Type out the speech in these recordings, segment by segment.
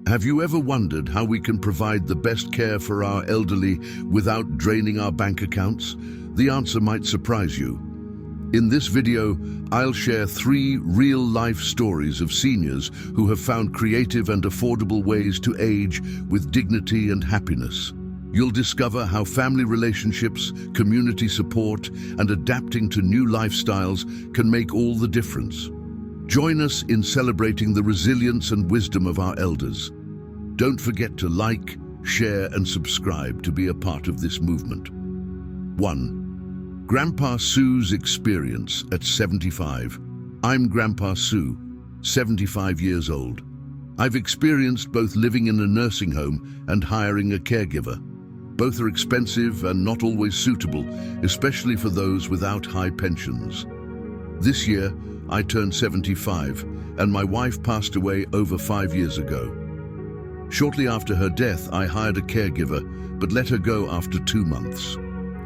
Have you ever wondered how we can provide the best care for our elderly without draining our bank accounts? The answer might surprise you. In this video, I'll share 3 real-life stories of seniors who have found creative and affordable ways to age with dignity and happiness. You'll discover how family relationships, community support, and adapting to new lifestyles can make all the difference. Join us in celebrating the resilience and wisdom of our elders. Don't forget to like, share, and subscribe to be a part of this movement. 1. Grandpa Sue's experience at 75. I'm Grandpa Sue, 75 years old. I've experienced both living in a nursing home and hiring a caregiver. Both are expensive and not always suitable, especially for those without high pensions. This year, I turned 75, and my wife passed away over 5 years ago. Shortly after her death, I hired a caregiver, but let her go after 2 months.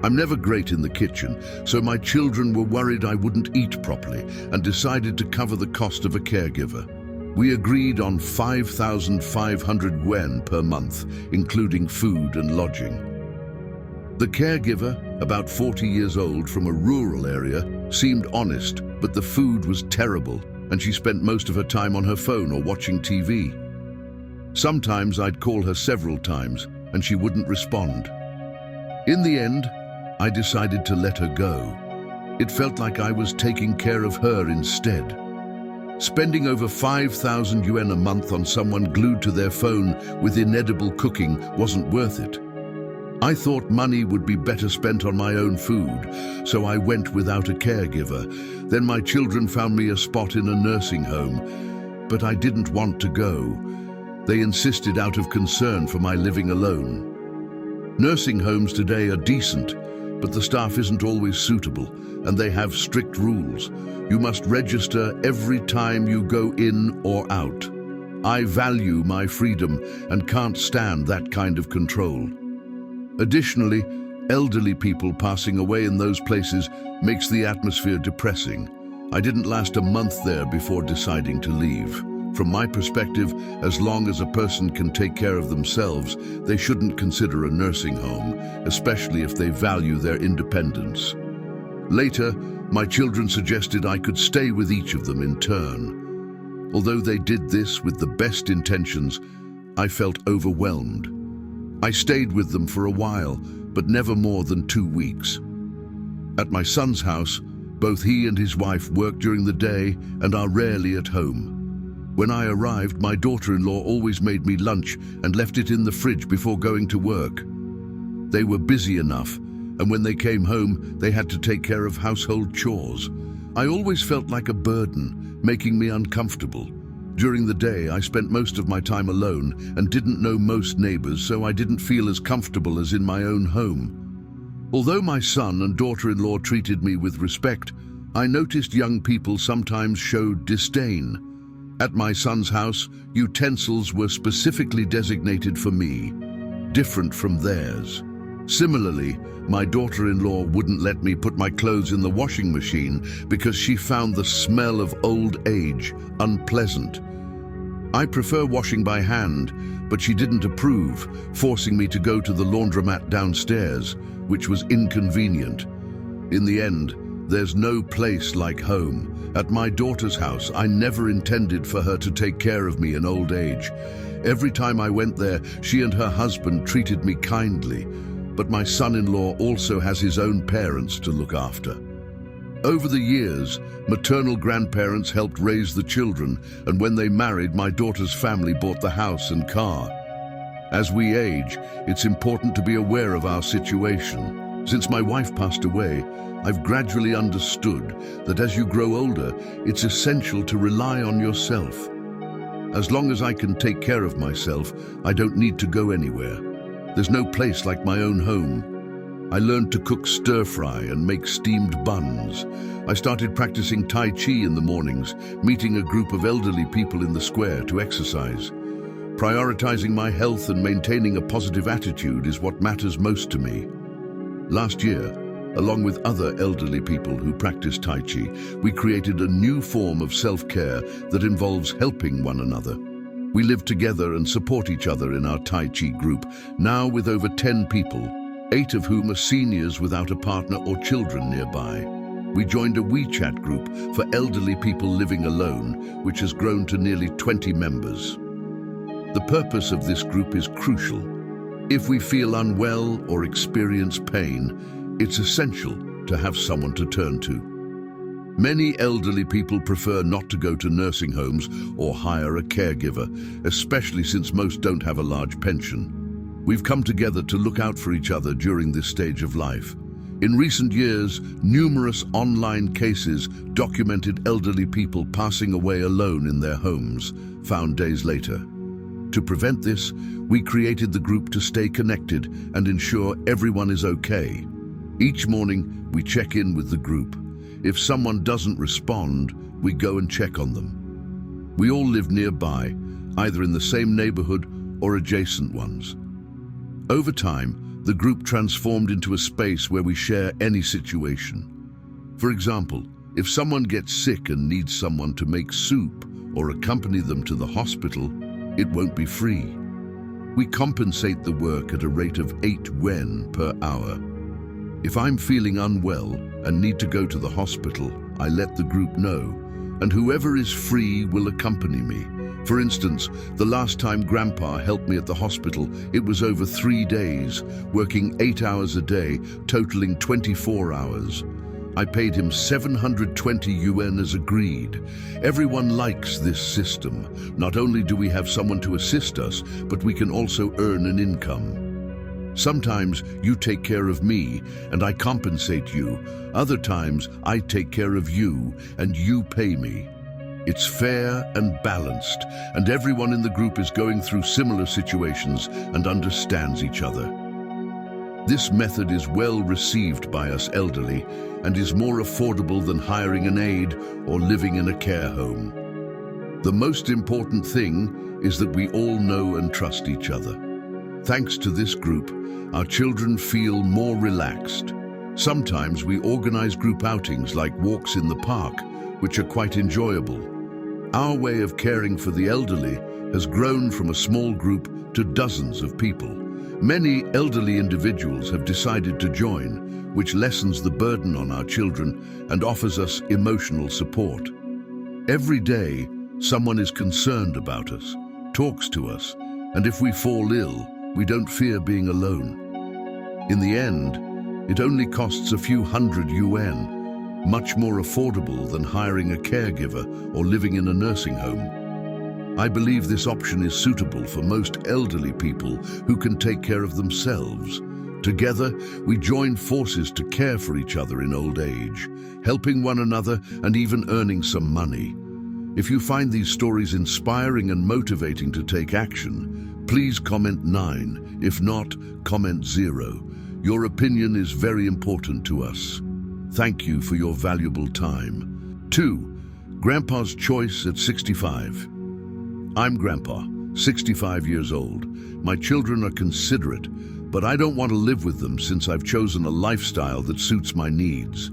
I'm never great in the kitchen, so my children were worried I wouldn't eat properly and decided to cover the cost of a caregiver. We agreed on 5,500 yuan per month, including food and lodging. The caregiver, about 40 years old from a rural area, seemed honest, but the food was terrible, and she spent most of her time on her phone or watching TV. Sometimes I'd call her several times, and she wouldn't respond. In the end, I decided to let her go. It felt like I was taking care of her instead. Spending over 5,000 yuan a month on someone glued to their phone with inedible cooking wasn't worth it. I thought money would be better spent on my own food, so I went without a caregiver. Then my children found me a spot in a nursing home, but I didn't want to go. They insisted out of concern for my living alone. Nursing homes today are decent, but the staff isn't always suitable, and they have strict rules. You must register every time you go in or out. I value my freedom and can't stand that kind of control. Additionally, elderly people passing away in those places makes the atmosphere depressing. I didn't last a month there before deciding to leave. From my perspective, as long as a person can take care of themselves, they shouldn't consider a nursing home, especially if they value their independence. Later, my children suggested I could stay with each of them in turn. Although they did this with the best intentions, I felt overwhelmed. I stayed with them for a while, but never more than 2 weeks. At my son's house, both he and his wife work during the day and are rarely at home. When I arrived, my daughter-in-law always made me lunch and left it in the fridge before going to work. They were busy enough, and when they came home, they had to take care of household chores. I always felt like a burden, making me uncomfortable. During the day, I spent most of my time alone and didn't know most neighbors, so I didn't feel as comfortable as in my own home. Although my son and daughter-in-law treated me with respect, I noticed young people sometimes showed disdain. At my son's house, utensils were specifically designated for me, different from theirs. Similarly, my daughter-in-law wouldn't let me put my clothes in the washing machine because she found the smell of old age unpleasant. I prefer washing by hand, but she didn't approve, forcing me to go to the laundromat downstairs, which was inconvenient. In the end, there's no place like home. At my daughter's house, I never intended for her to take care of me in old age. Every time I went there, she and her husband treated me kindly, but my son-in-law also has his own parents to look after. Over the years, maternal grandparents helped raise the children, and when they married, my daughter's family bought the house and car. As we age, it's important to be aware of our situation. Since my wife passed away, I've gradually understood that as you grow older, it's essential to rely on yourself. As long as I can take care of myself, I don't need to go anywhere. There's no place like my own home. I learned to cook stir-fry and make steamed buns. I started practicing Tai Chi in the mornings, meeting a group of elderly people in the square to exercise. Prioritizing my health and maintaining a positive attitude is what matters most to me. Last year, along with other elderly people who practice Tai Chi, we created a new form of self-care that involves helping one another. We live together and support each other in our Tai Chi group, now with over 10 people, 8 of whom are seniors without a partner or children nearby. We joined a WeChat group for elderly people living alone, which has grown to nearly 20 members. The purpose of this group is crucial. If we feel unwell or experience pain, it's essential to have someone to turn to. Many elderly people prefer not to go to nursing homes or hire a caregiver, especially since most don't have a large pension. We've come together to look out for each other during this stage of life. In recent years, numerous online cases documented elderly people passing away alone in their homes, found days later. To prevent this, we created the group to stay connected and ensure everyone is okay. Each morning, we check in with the group. If someone doesn't respond, we go and check on them. We all live nearby, either in the same neighborhood or adjacent ones. Over time, the group transformed into a space where we share any situation. For example, if someone gets sick and needs someone to make soup or accompany them to the hospital, it won't be free. We compensate the work at a rate of 8 yuan per hour. If I'm feeling unwell and need to go to the hospital, I let the group know, and whoever is free will accompany me. For instance, the last time Grandpa helped me at the hospital, it was over 3 days, working 8 hours a day, totaling 24 hours. I paid him 720 yuan as agreed. Everyone likes this system. Not only do we have someone to assist us, but we can also earn an income. Sometimes you take care of me and I compensate you. Other times I take care of you and you pay me. It's fair and balanced, and everyone in the group is going through similar situations and understands each other. This method is well received by us elderly and is more affordable than hiring an aide or living in a care home. The most important thing is that we all know and trust each other. Thanks to this group, our children feel more relaxed. Sometimes we organize group outings like walks in the park, which are quite enjoyable. Our way of caring for the elderly has grown from a small group to dozens of people. Many elderly individuals have decided to join, which lessens the burden on our children and offers us emotional support. Every day, someone is concerned about us, talks to us, and if we fall ill, we don't fear being alone. In the end, it only costs a few hundred yuan, much more affordable than hiring a caregiver or living in a nursing home. I believe this option is suitable for most elderly people who can take care of themselves. Together, we join forces to care for each other in old age, helping one another and even earning some money. If you find these stories inspiring and motivating to take action, please comment 9. If not, comment 0. Your opinion is very important to us. Thank you for your valuable time. 2. Grandpa's choice at 65. I'm Grandpa, 65 years old. My children are considerate, but I don't want to live with them since I've chosen a lifestyle that suits my needs.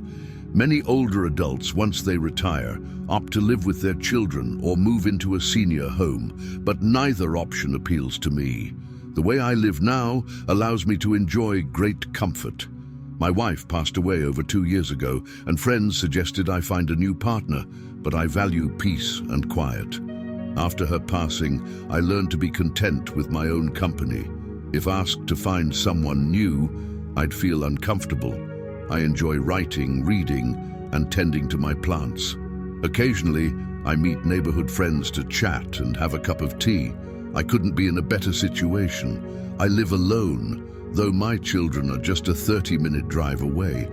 Many older adults, once they retire, opt to live with their children or move into a senior home, but neither option appeals to me. The way I live now allows me to enjoy great comfort. My wife passed away over 2 years ago, and friends suggested I find a new partner, but I value peace and quiet. After her passing, I learned to be content with my own company. If asked to find someone new, I'd feel uncomfortable. I enjoy writing, reading, and tending to my plants. Occasionally, I meet neighborhood friends to chat and have a cup of tea. I couldn't be in a better situation. I live alone, though my children are just a 30-minute drive away.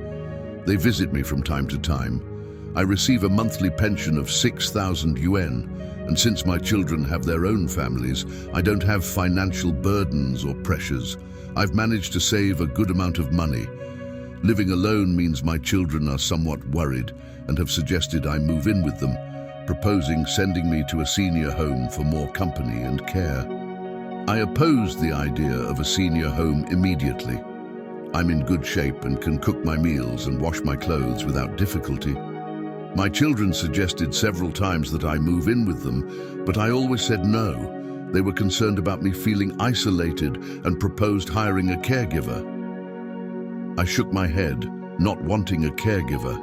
They visit me from time to time. I receive a monthly pension of 6,000 yuan, and since my children have their own families, I don't have financial burdens or pressures. I've managed to save a good amount of money. Living alone means my children are somewhat worried and have suggested I move in with them, proposing sending me to a senior home for more company and care. I opposed the idea of a senior home immediately. I'm in good shape and can cook my meals and wash my clothes without difficulty. My children suggested several times that I move in with them, but I always said no. They were concerned about me feeling isolated and proposed hiring a caregiver. I shook my head, not wanting a caregiver,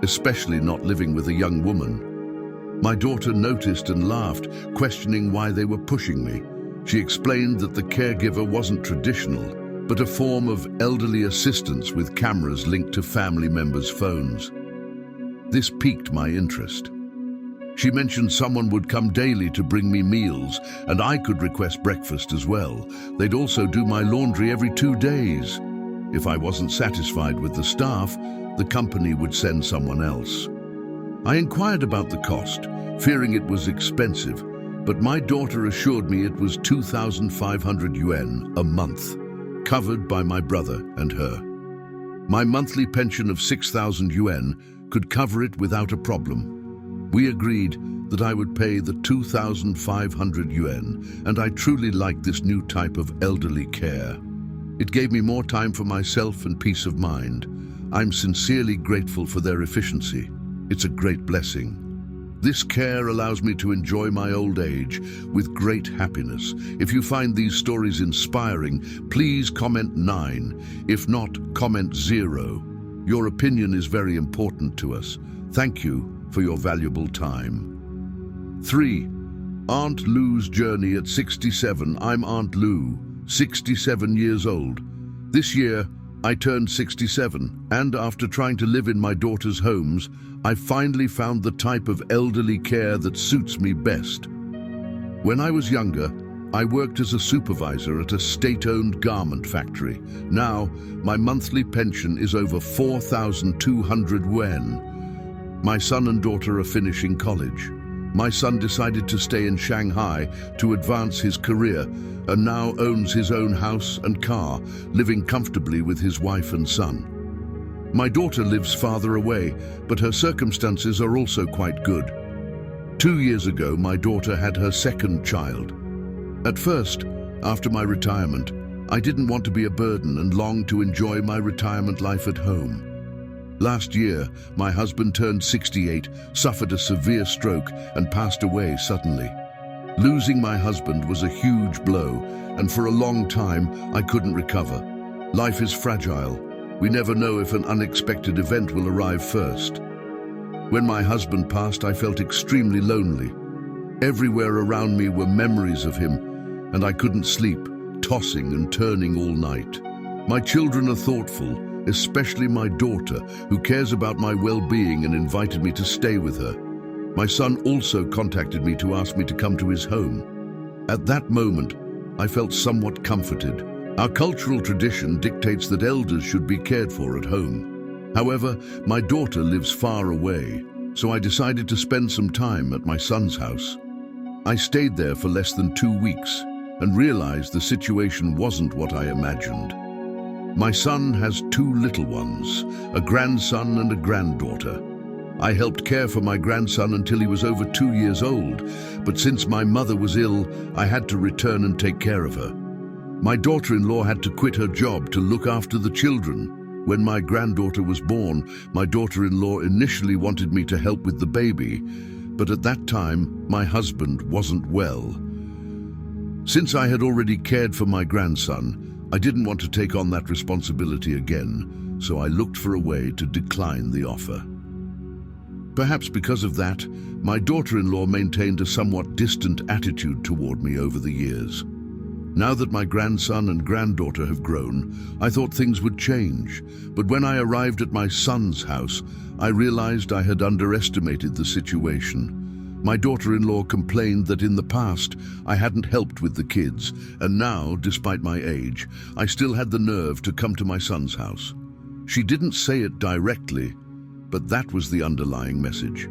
especially not living with a young woman. My daughter noticed and laughed, questioning why they were pushing me. She explained that the caregiver wasn't traditional, but a form of elderly assistance with cameras linked to family members' phones. This piqued my interest. She mentioned someone would come daily to bring me meals, and I could request breakfast as well. They'd also do my laundry every 2 days. If I wasn't satisfied with the staff, the company would send someone else. I inquired about the cost, fearing it was expensive, but my daughter assured me it was 2,500 yuan a month, covered by my brother and her. My monthly pension of 6,000 yuan could cover it without a problem. We agreed that I would pay the 2,500 yuan, and I truly liked this new type of elderly care. It gave me more time for myself and peace of mind. I'm sincerely grateful for their efficiency. It's a great blessing. This care allows me to enjoy my old age with great happiness. If you find these stories inspiring, please comment 9. If not, comment 0. Your opinion is very important to us. Thank you for your valuable time. 3. Aunt Lou's journey at 67. I'm Aunt Lou, 67 years old. This year, I turned 67, and after trying to live in my daughter's homes, I finally found the type of elderly care that suits me best. When I was younger, I worked as a supervisor at a state-owned garment factory. Now, my monthly pension is over 4,200 yuan. My son and daughter are finishing college. My son decided to stay in Shanghai to advance his career and now owns his own house and car, living comfortably with his wife and son. My daughter lives farther away, but her circumstances are also quite good. 2 years ago, my daughter had her second child. At first, after my retirement, I didn't want to be a burden and longed to enjoy my retirement life at home. Last year, my husband turned 68, suffered a severe stroke, and passed away suddenly. Losing my husband was a huge blow, and for a long time, I couldn't recover. Life is fragile. We never know if an unexpected event will arrive first. When my husband passed, I felt extremely lonely. Everywhere around me were memories of him, and I couldn't sleep, tossing and turning all night. My children are thoughtful, especially my daughter, who cares about my well-being and invited me to stay with her. My son also contacted me to ask me to come to his home. At that moment, I felt somewhat comforted. Our cultural tradition dictates that elders should be cared for at home. However, my daughter lives far away, so I decided to spend some time at my son's house. I stayed there for less than 2 weeks and realized the situation wasn't what I imagined. My son has 2 little ones, a grandson and a granddaughter. I helped care for my grandson until he was over 2 years old, but since my mother was ill, I had to return and take care of her. My daughter-in-law had to quit her job to look after the children. When my granddaughter was born, my daughter-in-law initially wanted me to help with the baby, but at that time, my husband wasn't well. Since I had already cared for my grandson, I didn't want to take on that responsibility again, so I looked for a way to decline the offer. Perhaps because of that, my daughter-in-law maintained a somewhat distant attitude toward me over the years. Now that my grandson and granddaughter have grown, I thought things would change, but when I arrived at my son's house, I realized I had underestimated the situation. My daughter-in-law complained that in the past I hadn't helped with the kids, and now, despite my age, I still had the nerve to come to my son's house. She didn't say it directly, but that was the underlying message.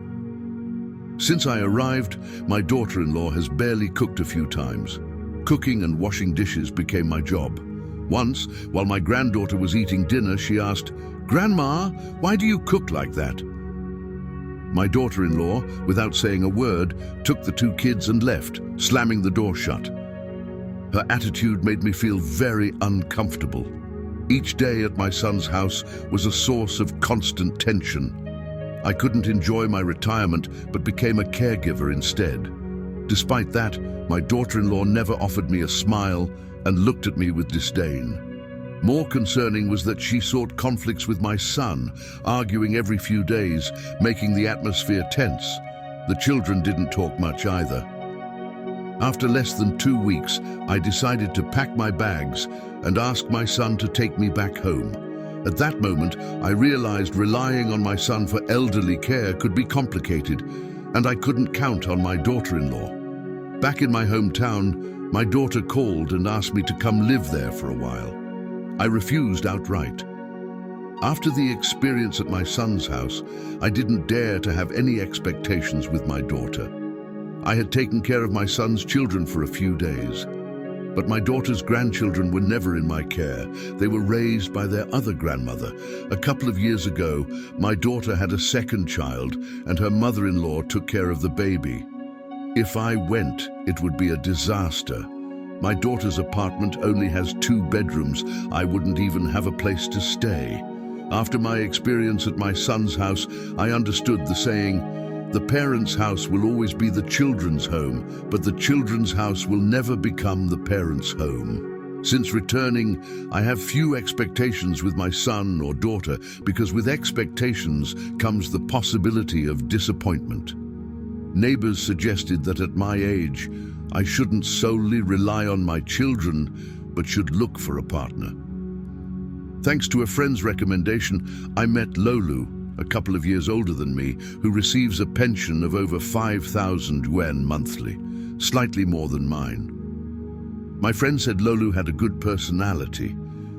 Since I arrived, my daughter-in-law has barely cooked a few times. Cooking and washing dishes became my job. Once, while my granddaughter was eating dinner, she asked, "Grandma, why do you cook like that?" My daughter-in-law, without saying a word, took the 2 kids and left, slamming the door shut. Her attitude made me feel very uncomfortable. Each day at my son's house was a source of constant tension. I couldn't enjoy my retirement, but became a caregiver instead. Despite that, my daughter-in-law never offered me a smile and looked at me with disdain. More concerning was that she sought conflicts with my son, arguing every few days, making the atmosphere tense. The children didn't talk much either. After less than 2 weeks, I decided to pack my bags and ask my son to take me back home. At that moment, I realized relying on my son for elderly care could be complicated, and I couldn't count on my daughter-in-law. Back in my hometown, my daughter called and asked me to come live there for a while. I refused outright. After the experience at my son's house, I didn't dare to have any expectations with my daughter. I had taken care of my son's children for a few days, but my daughter's grandchildren were never in my care. They were raised by their other grandmother. A couple of years ago, my daughter had a second child, and her mother-in-law took care of the baby. If I went, it would be a disaster. My daughter's apartment only has 2 bedrooms. I wouldn't even have a place to stay. After my experience at my son's house, I understood the saying, "The parents' house will always be the children's home, but the children's house will never become the parents' home." Since returning, I have few expectations with my son or daughter, because with expectations comes the possibility of disappointment. Neighbors suggested that at my age, I shouldn't solely rely on my children, but should look for a partner. Thanks to a friend's recommendation, I met Lolu, a couple of years older than me, who receives a pension of over 5,000 yuan monthly, slightly more than mine. My friend said Lolu had a good personality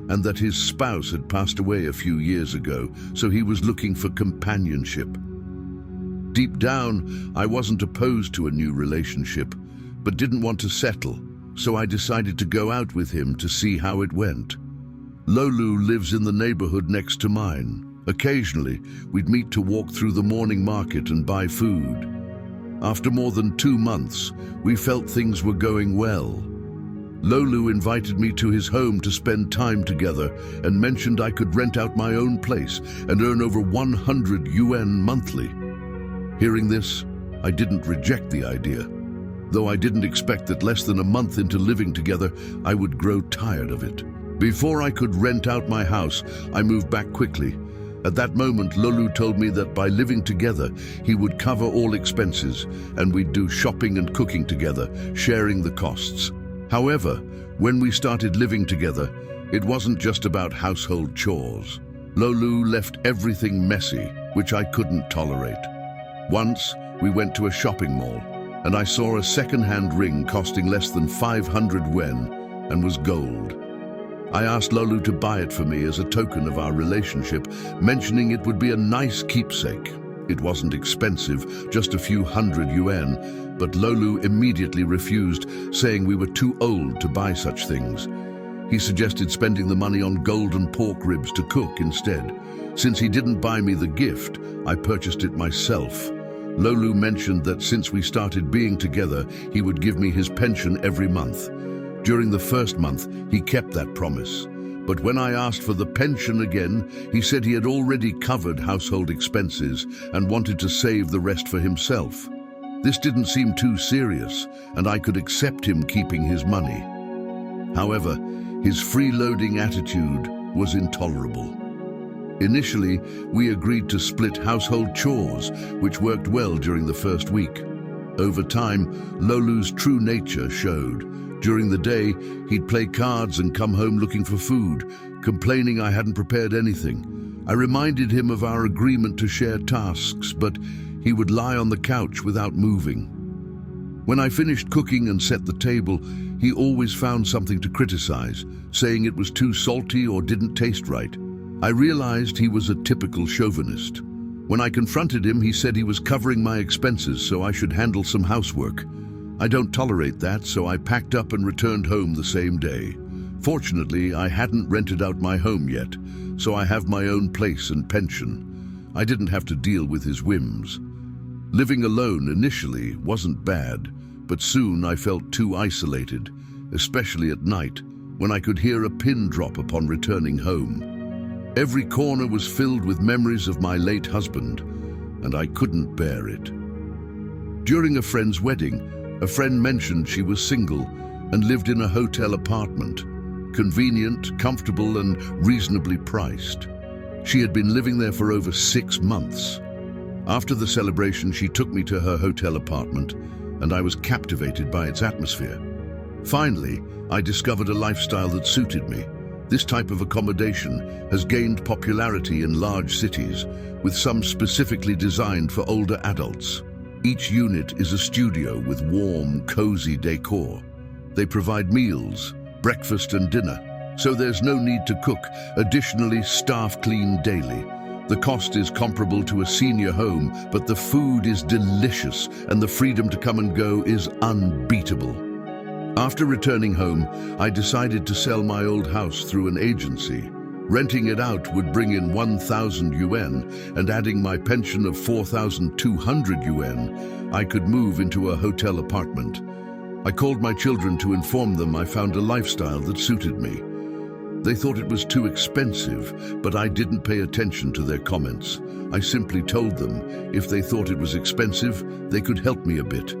and that his spouse had passed away a few years ago, so he was looking for companionship. Deep down, I wasn't opposed to a new relationship, but didn't want to settle, so I decided to go out with him to see how it went. Lolu lives in the neighborhood next to mine. Occasionally, we'd meet to walk through the morning market and buy food. After more than 2 months, we felt things were going well. Lolu invited me to his home to spend time together and mentioned I could rent out my own place and earn over 100 yuan monthly. Hearing this, I didn't reject the idea, though I didn't expect that less than a month into living together, I would grow tired of it. Before I could rent out my house, I moved back quickly. At that moment, Lolu told me that by living together, he would cover all expenses, and we'd do shopping and cooking together, sharing the costs. However, when we started living together, it wasn't just about household chores. Lolu left everything messy, which I couldn't tolerate. Once, we went to a shopping mall, and I saw a second-hand ring costing less than 500 yuan and was gold. I asked Lolu to buy it for me as a token of our relationship, mentioning it would be a nice keepsake. It wasn't expensive, just a few hundred yuan, but Lolu immediately refused, saying we were too old to buy such things. He suggested spending the money on golden pork ribs to cook instead. Since he didn't buy me the gift, I purchased it myself. Lolu mentioned that since we started being together, he would give me his pension every month. During the first month, he kept that promise. But when I asked for the pension again, he said he had already covered household expenses and wanted to save the rest for himself. This didn't seem too serious, and I could accept him keeping his money. However, his freeloading attitude was intolerable. Initially, we agreed to split household chores, which worked well during the first week. Over time, Lolu's true nature showed. During the day, he'd play cards and come home looking for food, complaining I hadn't prepared anything. I reminded him of our agreement to share tasks, but he would lie on the couch without moving. When I finished cooking and set the table, he always found something to criticize, saying it was too salty or didn't taste right. I realized he was a typical chauvinist. When I confronted him, he said he was covering my expenses, so I should handle some housework. I don't tolerate that, so I packed up and returned home the same day. Fortunately, I hadn't rented out my home yet, so I have my own place and pension. I didn't have to deal with his whims. Living alone initially wasn't bad, but soon I felt too isolated, especially at night, when I could hear a pin drop upon returning home. Every corner was filled with memories of my late husband, and I couldn't bear it. During a friend's wedding, A friend mentioned she was single and lived in a hotel apartment, convenient, comfortable, and reasonably priced. She had been living there for over 6 months. After the celebration, she took me to her hotel apartment, and I was captivated by its atmosphere. Finally, I discovered a lifestyle that suited me. This type of accommodation has gained popularity in large cities, with some specifically designed for older adults. Each unit is a studio with warm, cozy decor. They provide meals, breakfast and dinner, so there's no need to cook. Additionally, staff clean daily. The cost is comparable to a senior home, but the food is delicious and the freedom to come and go is unbeatable. After returning home, I decided to sell my old house through an agency. Renting it out would bring in 1,000 yuan, and adding my pension of 4,200 yuan, I could move into a hotel apartment. I called my children to inform them I found a lifestyle that suited me. They thought it was too expensive, but I didn't pay attention to their comments. I simply told them if they thought it was expensive, they could help me a bit.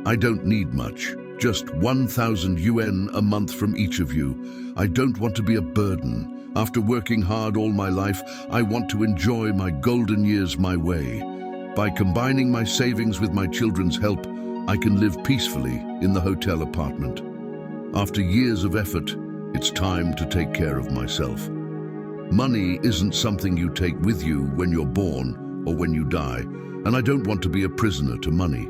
I don't need much. Just 1,000 yuan a month from each of you. I don't want to be a burden. After working hard all my life, I want to enjoy my golden years my way. By combining my savings with my children's help, I can live peacefully in the hotel apartment. After years of effort, it's time to take care of myself. Money isn't something you take with you when you're born or when you die, and I don't want to be a prisoner to money.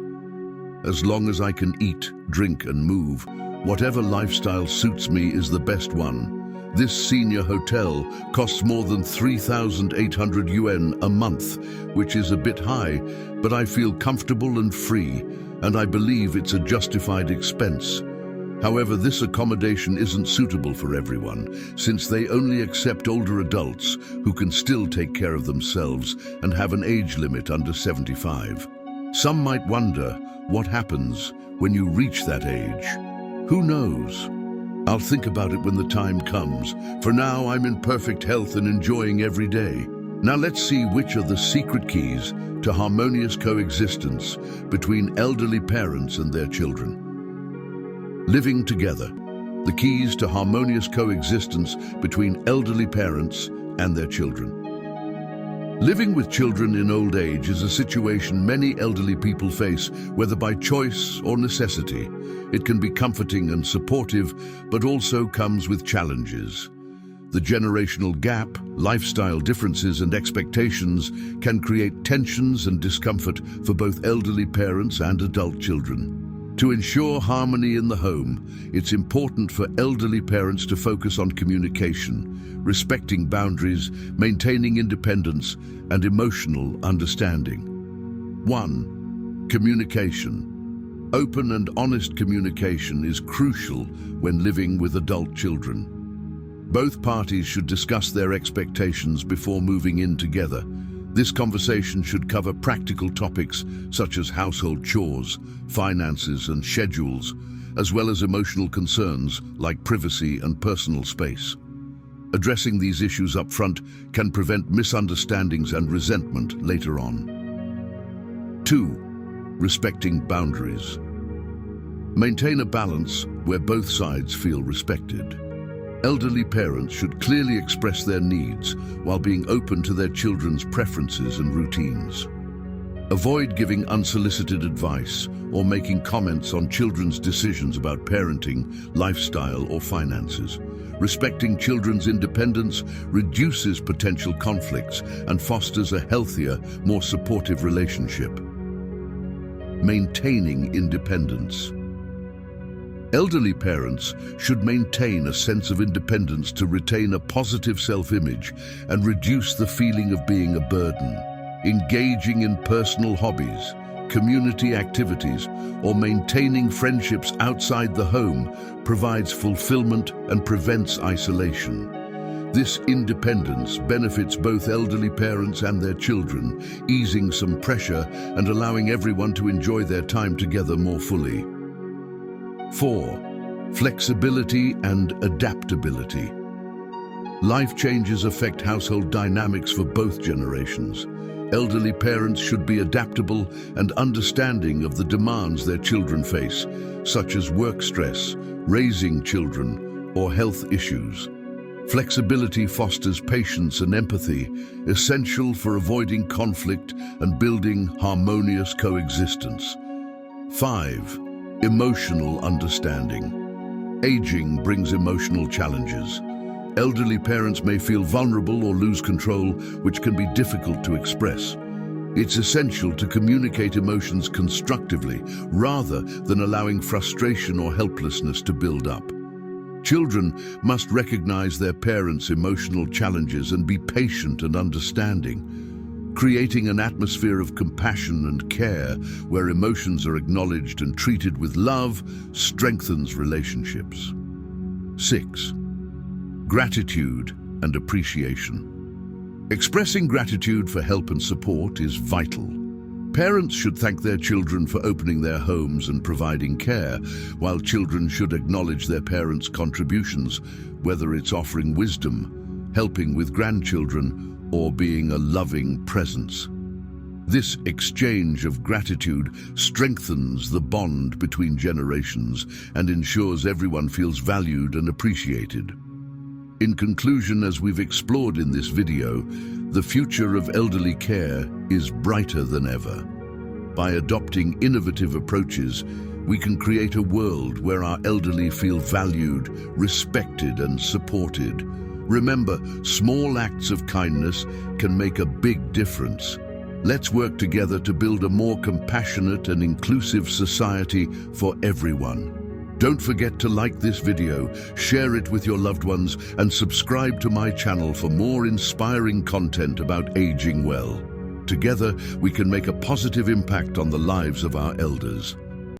As long as I can eat, drink and move, whatever lifestyle suits me is the best one. This senior hotel costs more than 3,800 yuan a month, which is a bit high, but I feel comfortable and free, and I believe it's a justified expense. However, this accommodation isn't suitable for everyone, since they only accept older adults who can still take care of themselves and have an age limit under 75. Some might wonder, what happens when you reach that age? Who knows? I'll think about it when the time comes. For now, I'm in perfect health and enjoying every day. Now let's see which are the secret keys to harmonious coexistence between elderly parents and their children. Living together. The keys to harmonious coexistence between elderly parents and their children. Living with children in old age is a situation many elderly people face, whether by choice or necessity. It can be comforting and supportive, but also comes with challenges. The generational gap, lifestyle differences and expectations can create tensions and discomfort for both elderly parents and adult children. To ensure harmony in the home, it's important for elderly parents to focus on communication, respecting boundaries, maintaining independence, and emotional understanding. 1. Communication. Open and honest communication is crucial when living with adult children. Both parties should discuss their expectations before moving in together. This conversation should cover practical topics such as household chores, finances and schedules, as well as emotional concerns like privacy and personal space. Addressing these issues up front can prevent misunderstandings and resentment later on. 2. Respecting boundaries. Maintain a balance where both sides feel respected. Elderly parents should clearly express their needs while being open to their children's preferences and routines. Avoid giving unsolicited advice or making comments on children's decisions about parenting, lifestyle, or finances. Respecting children's independence reduces potential conflicts and fosters a healthier, more supportive relationship. Maintaining independence. Elderly parents should maintain a sense of independence to retain a positive self-image and reduce the feeling of being a burden. Engaging in personal hobbies, community activities, or maintaining friendships outside the home provides fulfillment and prevents isolation. This independence benefits both elderly parents and their children, easing some pressure and allowing everyone to enjoy their time together more fully. 4. Flexibility and adaptability. Life changes affect household dynamics for both generations. Elderly parents should be adaptable and understanding of the demands their children face, such as work stress, raising children, or health issues. Flexibility fosters patience and empathy, essential for avoiding conflict and building harmonious coexistence. 5. Emotional understanding. Aging brings emotional challenges. Elderly parents may feel vulnerable or lose control, which can be difficult to express. It's essential to communicate emotions constructively, rather than allowing frustration or helplessness to build up. Children must recognize their parents' emotional challenges and be patient and understanding. Creating an atmosphere of compassion and care where emotions are acknowledged and treated with love strengthens relationships. 6. Gratitude and appreciation. Expressing gratitude for help and support is vital. Parents should thank their children for opening their homes and providing care, while children should acknowledge their parents' contributions, whether it's offering wisdom, helping with grandchildren, or being a loving presence. This exchange of gratitude strengthens the bond between generations and ensures everyone feels valued and appreciated. In conclusion, as we've explored in this video, the future of elderly care is brighter than ever. By adopting innovative approaches, we can create a world where our elderly feel valued, respected, and supported. Remember, small acts of kindness can make a big difference. Let's work together to build a more compassionate and inclusive society for everyone. Don't forget to like this video, share it with your loved ones, and subscribe to my channel for more inspiring content about aging well. Together, we can make a positive impact on the lives of our elders.